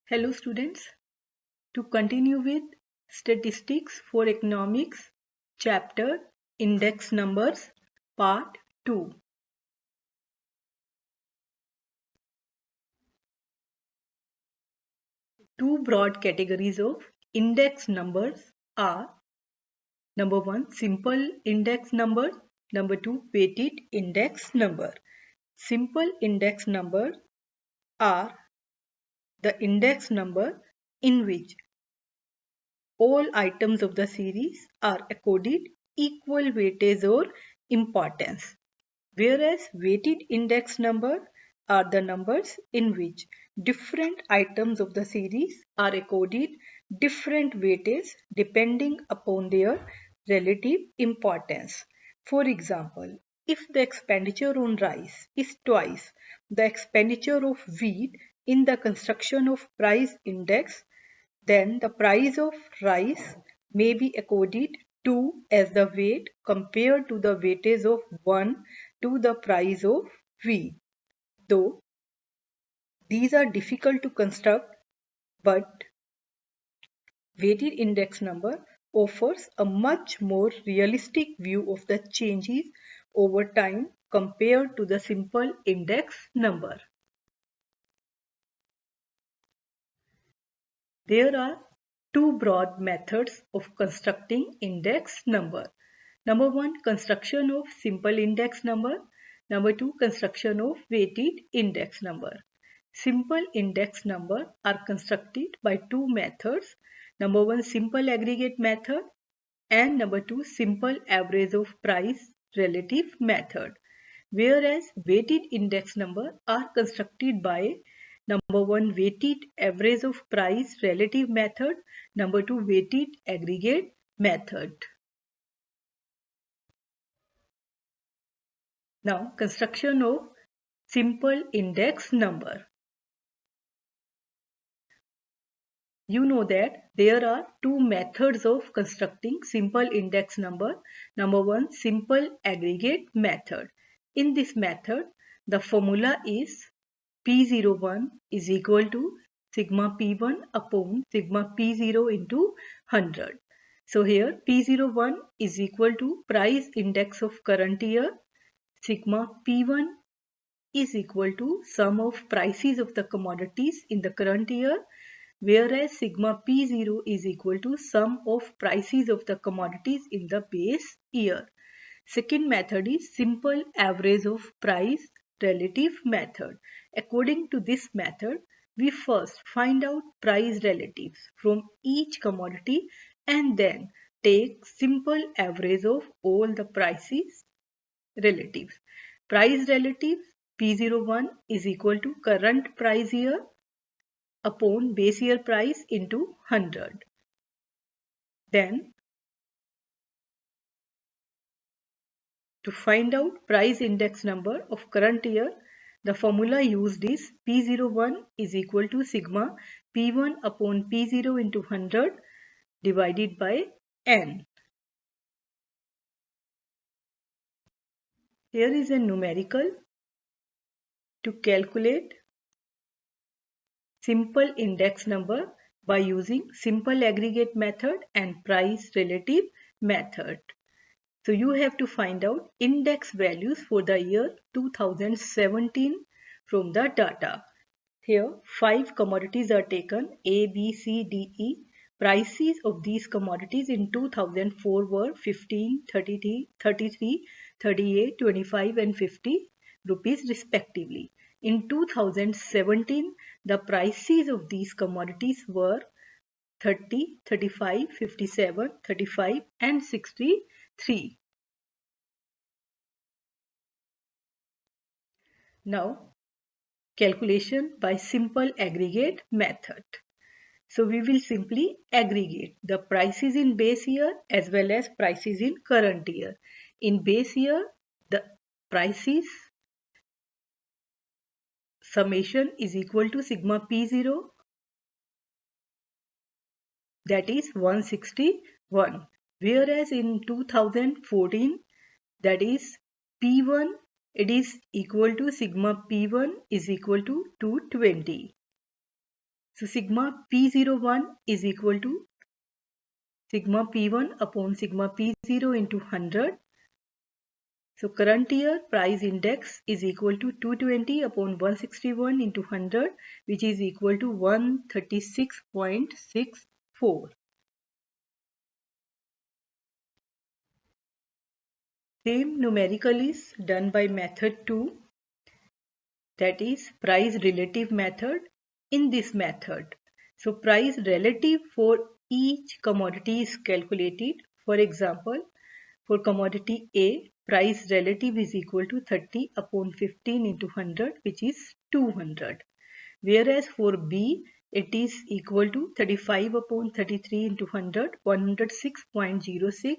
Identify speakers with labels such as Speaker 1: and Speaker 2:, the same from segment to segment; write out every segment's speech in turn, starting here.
Speaker 1: Hello students, to continue with Statistics for Economics chapter Index Numbers part 2. Two broad categories of index numbers are number 1 simple index number, number 2 weighted index number. Simple index numbers are the index number in which all items of the series are accorded equal weightage or importance, whereas weighted index number are the numbers in which different items of the series are accorded different weightage depending upon their relative importance. For example, if the expenditure on rice is twice the expenditure of wheat in the construction of price index, then the price of rice may be accorded 2 as the weight compared to the weightage of 1 to the price of wheat. Though these are difficult to construct, but weighted index number offers a much more realistic view of the changes over time compared to the simple index number. There are two broad methods of constructing index number. Number 1, construction of simple index number. Number 2, construction of weighted index number. Simple index number are constructed by two methods. Number 1, simple aggregate method, and number 2, simple average of price relative method. Whereas weighted index number are constructed by number 1, weighted average of price relative method, number 2, weighted aggregate method. Now, construction of simple index number. You know that there are two methods of constructing simple index number. Number 1, simple aggregate method. In this method, the formula is P01 is equal to sigma P1 upon sigma P0 into 100. So here P01 is equal to price index of current year. Sigma P1 is equal to sum of prices of the commodities in the current year, whereas sigma P0 is equal to sum of prices of the commodities in the base year. Second method is simple average of price relative method. According to this method, we first find out price relatives from each commodity and then take simple average of all the prices relatives. Price relatives P01 is equal to current price year upon base year price into 100. Then to find out price index number of current year, the formula used is P01 is equal to sigma P1 upon P0 into 100 divided by N. Here is a numerical to calculate simple index number by using simple aggregate method and price relative method. So you have to find out index values for the year 2017 from the data. Here 5 commodities are taken A, B, C, D, E. Prices of these commodities in 2004 were 15, 33, 38, 25 and 50 rupees respectively. In 2017, the prices of these commodities were 30, 35, 57, 35 and 63. Now, calculation by simple aggregate method. So we will simply aggregate the prices in base year as well as prices in current year. In base year, the prices summation is equal to sigma P0, that is 161, whereas in 2014, that is P1, it is equal to sigma P1 is equal to 220. So sigma P01 is equal to sigma P1 upon sigma P0 into 100. So current year price index is equal to 220 upon 161 into 100, which is equal to 136.64. Same numerical is done by method 2, that is price relative method. In this method, so price relative for each commodity is calculated. For example, for commodity A, price relative is equal to 30 upon 15 into 100, which is 200. Whereas for B, it is equal to 35 upon 33 into 100, 106.06.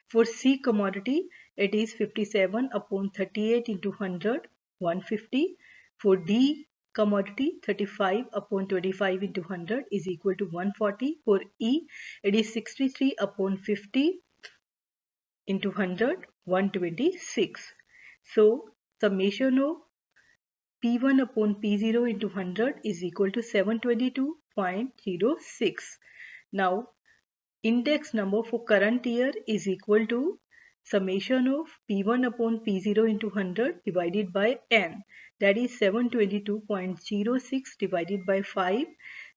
Speaker 1: For C commodity, it is 57 upon 38 into 100, 150. For D commodity, 35 upon 25 into 100 is equal to 140. For E, it is 63 upon 50 into 100, 126. So summation of P1 upon P0 into 100 is equal to 722.06. Now index number for current year is equal to summation of P1 upon P0 into 100 divided by N, that is 722.06 divided by 5.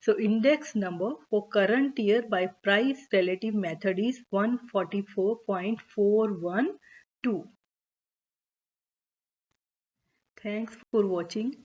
Speaker 1: So index number for current year by price relative method is 144.412. Thanks for watching.